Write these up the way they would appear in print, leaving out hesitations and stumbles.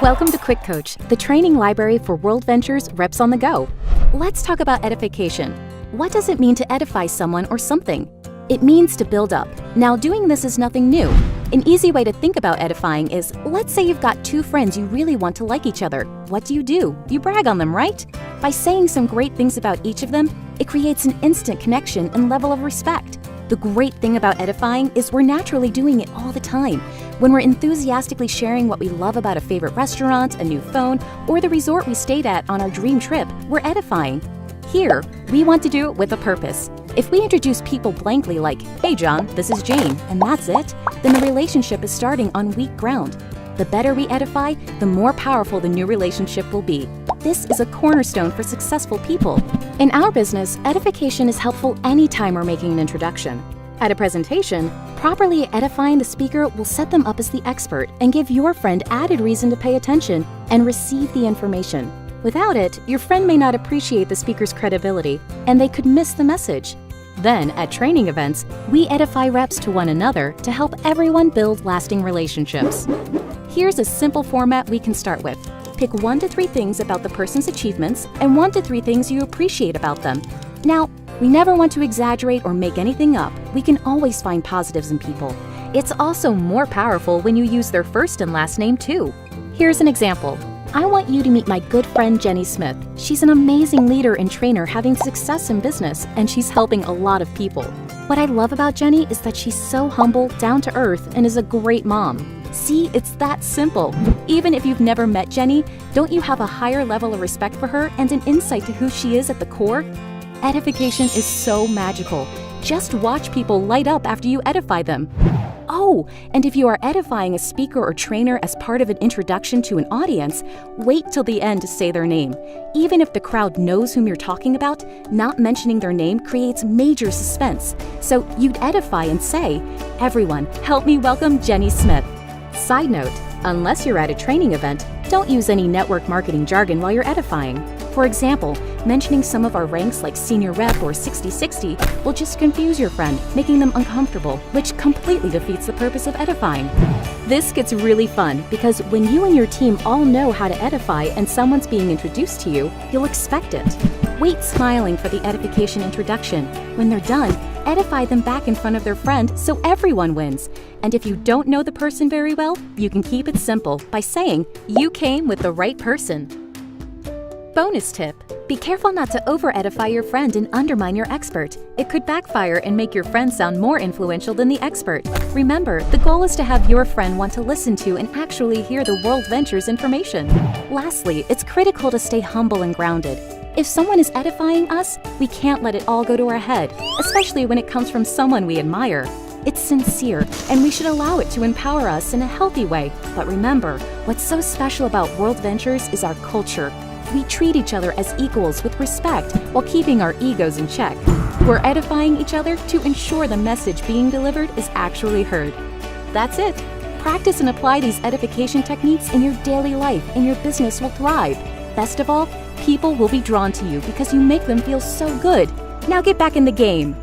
Welcome to QuickCoach, the training library for WorldVentures reps on the go. Let's talk about edification. What does it mean to edify someone or something? It means to build up. Now, doing this is nothing new. An easy way to think about edifying is, let's say you've got two friends you really want to like each other. What do? You brag on them, right? By saying some great things about each of them, it creates an instant connection and level of respect. The great thing about edifying is we're naturally doing it all the time. When we're enthusiastically sharing what we love about a favorite restaurant, a new phone, or the resort we stayed at on our dream trip, we're edifying. Here, we want to do it with a purpose. If we introduce people blankly like, "Hey John, this is Jane," and that's it, then the relationship is starting on weak ground. The better we edify, the more powerful the new relationship will be. This is a cornerstone for successful people. In our business, edification is helpful anytime we're making an introduction. At a presentation, properly edifying the speaker will set them up as the expert and give your friend added reason to pay attention and receive the information. Without it, your friend may not appreciate the speaker's credibility, and they could miss the message. Then, at training events, we edify reps to one another to help everyone build lasting relationships. Here's a simple format we can start with. Pick 1 to 3 things about the person's achievements and 1 to 3 things you appreciate about them. Now, we never want to exaggerate or make anything up. We can always find positives in people. It's also more powerful when you use their first and last name too. Here's an example. I want you to meet my good friend Jenny Smith. She's an amazing leader and trainer having success in business, and she's helping a lot of people. What I love about Jenny is that she's so humble, down to earth, and is a great mom. See, it's that simple. Even if you've never met Jenny, don't you have a higher level of respect for her and an insight to who she is at the core? Edification is so magical. Just watch people light up after you edify them. Oh, and if you are edifying a speaker or trainer as part of an introduction to an audience, wait till the end to say their name. Even if the crowd knows whom you're talking about, not mentioning their name creates major suspense. So you'd edify and say, "Everyone, help me welcome Jenny Smith." Side note, unless you're at a training event, don't use any network marketing jargon while you're edifying. For example, mentioning some of our ranks like senior rep or 60/60 will just confuse your friend, making them uncomfortable, which completely defeats the purpose of edifying. This gets really fun because when you and your team all know how to edify and someone's being introduced to you, you'll expect it. Wait smiling for the edification introduction. When they're done, edify them back in front of their friend so everyone wins. And if you don't know the person very well, you can keep it simple by saying, "You came with the right person." Bonus tip: be careful not to over-edify your friend and undermine your expert. It could backfire and make your friend sound more influential than the expert. Remember, the goal is to have your friend want to listen to and actually hear the WorldVentures information. Lastly, it's critical to stay humble and grounded. If someone is edifying us, we can't let it all go to our head, especially when it comes from someone we admire. It's sincere, and we should allow it to empower us in a healthy way. But remember, what's so special about WorldVentures is our culture. We treat each other as equals with respect while keeping our egos in check. We're edifying each other to ensure the message being delivered is actually heard. That's it. Practice and apply these edification techniques in your daily life, and your business will thrive. Best of all, people will be drawn to you because you make them feel so good. Now get back in the game.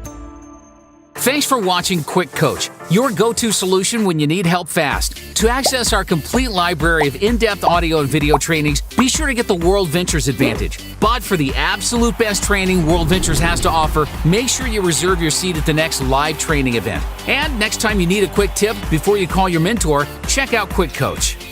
Thanks for watching QuickCoach, your go-to solution when you need help fast. To access our complete library of in-depth audio and video trainings, be sure to get the WorldVentures Advantage. But for the absolute best training WorldVentures has to offer, make sure you reserve your seat at the next live training event. And next time you need a quick tip before you call your mentor, check out QuickCoach.